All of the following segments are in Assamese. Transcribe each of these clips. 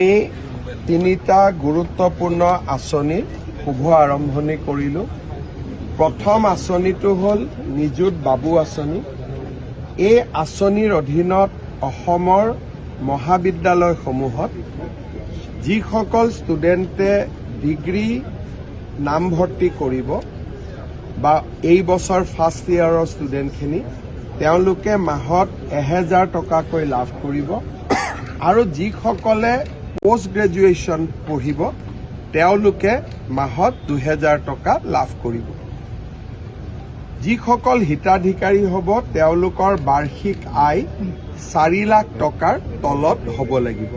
আমি তিনিটা গুৰুত্বপূৰ্ণ আঁচনিৰ শুভ আৰম্ভণি কৰিলোঁ। প্ৰথম আঁচনিটো হ'ল নিযুত বাবু আঁচনি। এই আঁচনিৰ অধীনত অসমৰ মহাবিদ্যালয়সমূহত যিসকল ষ্টুডেণ্টে ডিগ্ৰী নামভৰ্তি কৰিব বা এই বছৰ ফাৰ্ষ্ট ইয়াৰৰ ষ্টুডেণ্টখিনি তেওঁলোকে মাহত 1000 টকাকৈ লাভ কৰিব আৰু যিসকলে পোষ্ট গ্ৰেজুৱেশ্যন পঢ়িব তেওঁলোকে মাহত 2000 টকা লাভ কৰিব। যিসকল হিতাধিকাৰী হ'ব তেওঁলোকৰ বাৰ্ষিক আয় 4 লাখ টকাৰ তলত হ'ব লাগিব।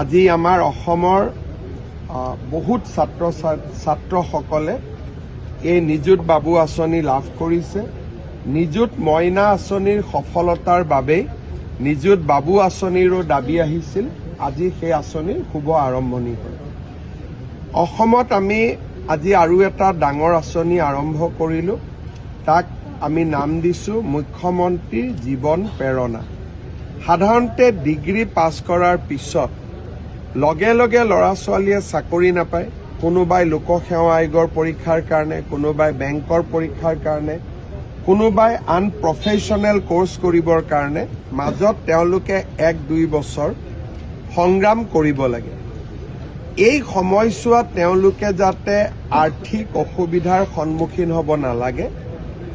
আজি আমাৰ অসমৰ বহুত ছাত্ৰসকলে এই নিযুত বাবু আঁচনি লাভ কৰিছে। নিযুত মইনা আঁচনিৰ সফলতাৰ বাবেই নিযুত বাবু আঁচনিৰো দাবী আহিছিল। আজি সেই আঁচনিৰ শুভ আৰম্ভণি হ'ল। অসমত আমি আজি আৰু এটা ডাঙৰ আঁচনি আৰম্ভ কৰিলোঁ। তাক আমি নাম দিছোঁ মুখ্যমন্ত্ৰী জীৱন প্ৰেৰণা। সাধাৰণতে ডিগ্ৰী পাছ কৰাৰ পিছত লগে লগে ল'ৰা ছোৱালীয়ে চাকৰি নাপায়। কোনোবাই লোকসেৱা আয়োগৰ পৰীক্ষাৰ কাৰণে, কোনোবাই বেংকৰ পৰীক্ষাৰ কাৰণে, কোনোবাই আন প্ৰফেশ্যনেল কোৰ্চ কৰিবৰ কাৰণে মাজত তেওঁলোকে 1-2 বছৰ সংগ্ৰাম কৰিব লাগে। এই সময়ছোৱাত তেওঁলোকে যাতে আৰ্থিক অসুবিধাৰ সন্মুখীন হ'ব নালাগে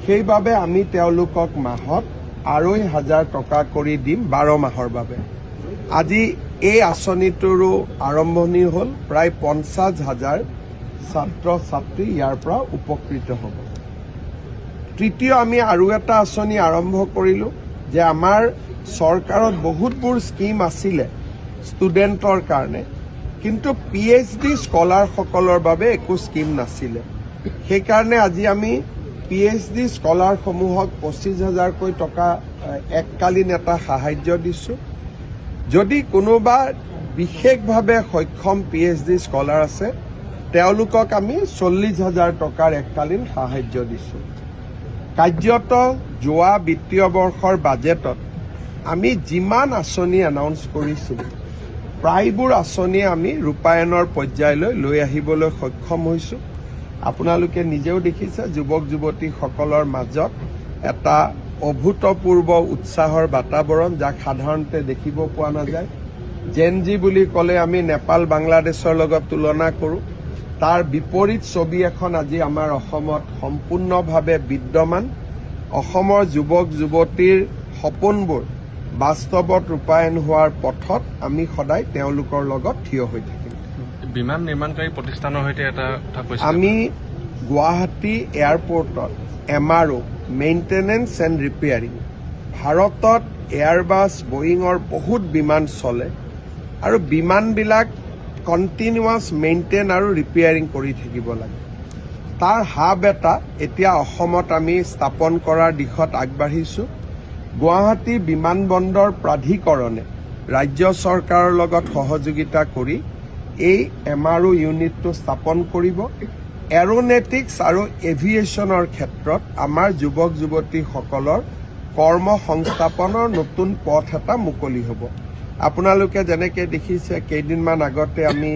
সেইবাবে আমি তেওঁলোকক মাহত 2500 টকা কৰি দিম 12 মাহৰ বাবে। আজি এই আঁচনিটোৰো আৰম্ভণি হ'ল। প্ৰায় 50,000 ছাত্ৰ ছাত্ৰী ইয়াৰ পৰা উপকৃত হ'ব। তৃতীয় আমি আৰু এটা আঁচনি আৰম্ভ কৰিলোঁ যে আমাৰ চৰকাৰত বহুতবোৰ স্কিম আছিলে ষ্টুডেণ্টৰ কাৰণে, কিন্তু PhD স্কলাৰসকলৰ বাবে একো স্কিম নাছিলে। সেইকাৰণে আজি আমি PhD স্কলাৰসমূহক 25,000কৈ টকা এককালীন এটা সাহায্য দিছোঁ। যদি কোনোবা বিশেষভাৱে সক্ষম PhD স্কলাৰ আছে তেওঁলোকক আমি 40,000 টকাৰ এককালীন সাহায্য দিছোঁ। কাৰ্যত যোৱা বিত্তীয় বৰ্ষৰ বাজেটত আমি যিমান আঁচনি এনাউন্স কৰিছিলোঁ প্ৰায়বোৰ আঁচনিয়ে আমি ৰূপায়ণৰ পৰ্যায়লৈ লৈ আহিবলৈ সক্ষম হৈছোঁ। আপোনালোকে নিজেও দেখিছে যুৱক যুৱতীসকলৰ মাজত এটা অভূতপূৰ্ব উৎসাহৰ বাতাবৰণ, যাক সাধাৰণতে দেখিব পোৱা নাযায়। জেনজি বুলি ক'লে আমি নেপাল বাংলাদেশৰ লগত তুলনা কৰোঁ। তাৰ বিপৰীত ছবি এখন আজি আমাৰ অসমত সম্পূৰ্ণভাৱে বিদ্যমান। অসমৰ যুৱক যুৱতীৰ সপোনবোৰ বাস্তৱত ৰূপায়ণ হোৱাৰ পথত আমি সদায় তেওঁলোকৰ লগত থিয় হৈ থাকিম। বিমান নিৰ্মাণকাৰী প্ৰতিষ্ঠানৰ সৈতে এটা কথা কৈছে, আমি গুৱাহাটী এয়াৰপৰ্টত MRO মেইনটেনেন্স এণ্ড ৰিপেয়াৰিং, ভাৰতত এয়াৰবাছ বয়িঙৰ বহুত বিমান চলে আৰু বিমানবিলাক কণ্টিনিউৱাছ মেইনটেইন আৰু ৰিপেয়াৰিং কৰি থাকিব লাগে। তাৰ হাব এটা এতিয়া অসমত আমি স্থাপন কৰাৰ দিশত আগবাঢ়িছোঁ। গুৱাহাটী বিমানবন্দৰ প্ৰাধিকৰণে ৰাজ্য চৰকাৰৰ লগত সহযোগিতা কৰি এই MRO ইউনিটটো স্থাপন কৰিব। এৰোনেটিক্স আৰু এভিয়েশ্যনৰ ক্ষেত্ৰত আমাৰ যুৱক যুৱতীসকলৰ কৰ্ম সংস্থাপনৰ নতুন পথ এটা মুকলি হ'ব। আপোনালোকে যেনেকৈ দেখিছে কেইদিনমান আগতে আমি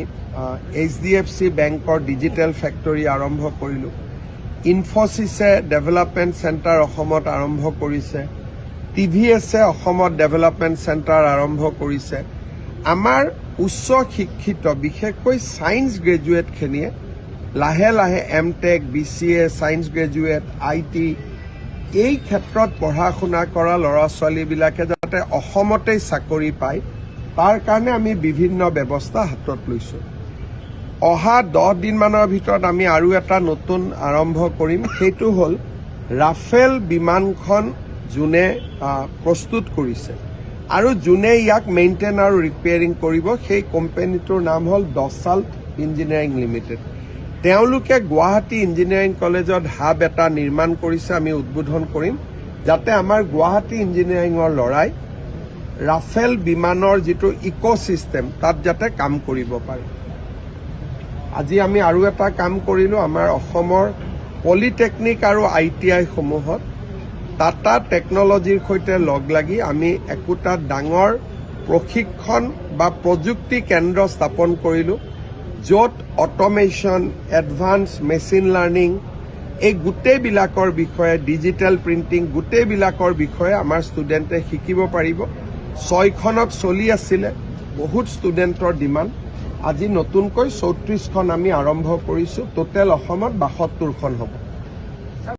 HDFC বেংকৰ ডিজিটেল ফেক্টৰী আৰম্ভ কৰিলোঁ। ইনফোচিছে ডেভেলপমেণ্ট চেণ্টাৰ অসমত আৰম্ভ কৰিছে। TVSে অসমত ডেভেলপমেণ্ট চেণ্টাৰ আৰম্ভ কৰিছে। আমাৰ উচ্চ শিক্ষিত বিশেষকৈ ছায়েন্স গ্ৰেজুৱেটখিনিয়ে লাহে লাহে MTech, BCA, science graduate, IT এই ক্ষেত্ৰত পঢ়া শুনা কৰা ল'ৰা ছোৱালীবিলাকে যাতে অসমতেই চাকৰি পায় তাৰ কাৰণে আমি বিভিন্ন ব্যৱস্থা হাতত লৈছোঁ। অহা 10 দিনমানৰ ভিতৰত আমি আৰু এটা নতুন আৰম্ভ কৰিম। সেইটো হ'ল ৰাফেল বিমানখন যোনে প্ৰস্তুত কৰিছে আৰু যোনে ইয়াক মেইনটেইন আৰু ৰিপেয়াৰিং কৰিব সেই কোম্পানীটোৰ নাম হ'ল দছাল্ট ইঞ্জিনিয়াৰিং লিমিটেড। তেওঁলোকে গুৱাহাটী ইঞ্জিনিয়াৰিং কলেজত হাব এটা নিৰ্মাণ কৰিছে, আমি উদ্বোধন কৰিম, যাতে আমাৰ গুৱাহাটী ইঞ্জিনিয়াৰিঙৰ ল'ৰাই ৰাফেল বিমানৰ যিটো ইক'ছিষ্টেম তাত যাতে কাম কৰিব পাৰে। আজি আমি আৰু এটা কাম কৰিলোঁ। আমাৰ অসমৰ পলিটেকনিক আৰু ITI সমূহত টাটা টেকনলজিৰ সৈতে লগ লাগি আমি একোটা ডাঙৰ প্ৰশিক্ষণ বা প্ৰযুক্তি কেন্দ্ৰ স্থাপন কৰিলোঁ, য'ত অট'মেশ্যন, এডভান্স মেচিন লাৰ্ণিং, এই গোটেইবিলাকৰ বিষয়ে, ডিজিটেল প্ৰিণ্টিং, গোটেইবিলাকৰ বিষয়ে আমাৰ ষ্টুডেণ্টে শিকিব পাৰিব। 6খনত চলি আছিলে, বহুত ষ্টুডেণ্টৰ ডিমাণ্ড। আজি নতুনকৈ 34খন আমি আৰম্ভ কৰিছোঁ, টোটেল অসমত 72খন হ'ব।